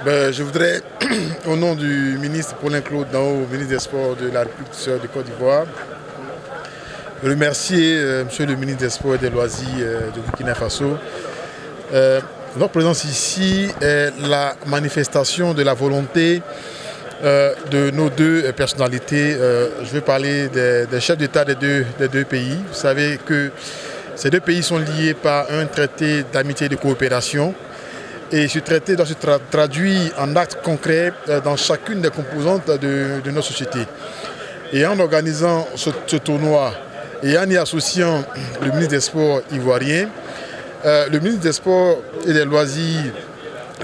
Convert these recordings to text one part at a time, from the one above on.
Je voudrais, au nom du ministre Paulin-Claude Daho, ministre des Sports de la République de Côte d'Ivoire, remercier Monsieur le ministre des Sports et des Loisirs de Burkina Faso. Notre présence ici est la manifestation de la volonté de nos deux personnalités. Je vais parler des chefs d'État des deux pays. Vous savez que ces deux pays sont liés par un traité d'amitié et de coopération. Et ce traité doit se traduire en actes concrets dans chacune des composantes de notre société. Et en organisant ce tournoi et en y associant le ministre des Sports ivoirien, le ministre des Sports et des Loisirs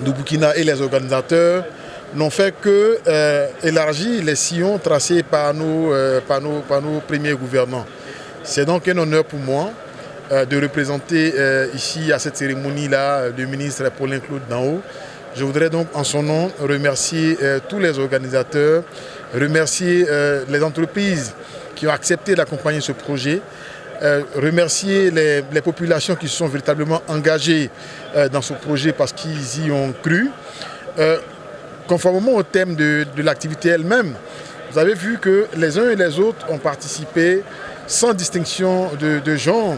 du Burkina et les organisateurs n'ont fait que élargir les sillons tracés par nos premiers gouvernants. C'est donc un honneur pour moi de représenter ici à cette cérémonie-là le ministre Paulin-Claude Daho. Je voudrais donc en son nom remercier tous les organisateurs, remercier les entreprises qui ont accepté d'accompagner ce projet, remercier les populations qui se sont véritablement engagées dans ce projet parce qu'ils y ont cru. Conformément au thème de l'activité elle-même, vous avez vu que les uns et les autres ont participé sans distinction de genre,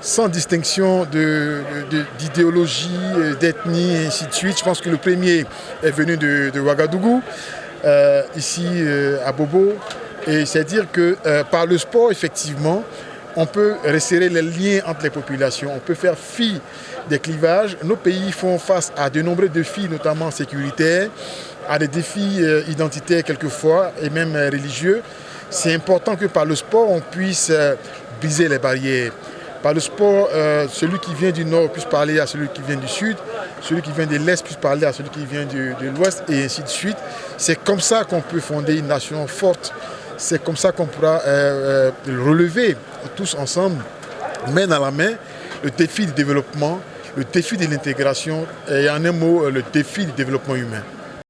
sans distinction d'idéologie, d'ethnie, et ainsi de suite. Je pense que le premier est venu de Ouagadougou, ici à Bobo. Et c'est dire que par le sport, effectivement, on peut resserrer les liens entre les populations, on peut faire fi des clivages. Nos pays font face à de nombreux défis, notamment sécuritaires, à des défis identitaires quelquefois, et même religieux. C'est important que par le sport, on puisse briser les barrières. Par le sport, celui qui vient du nord puisse parler à celui qui vient du sud, celui qui vient de l'est puisse parler à celui qui vient de l'ouest, et ainsi de suite. C'est comme ça qu'on peut fonder une nation forte. C'est comme ça qu'on pourra relever tous ensemble, main dans la main, le défi du développement, le défi de l'intégration et en un mot, le défi du développement humain.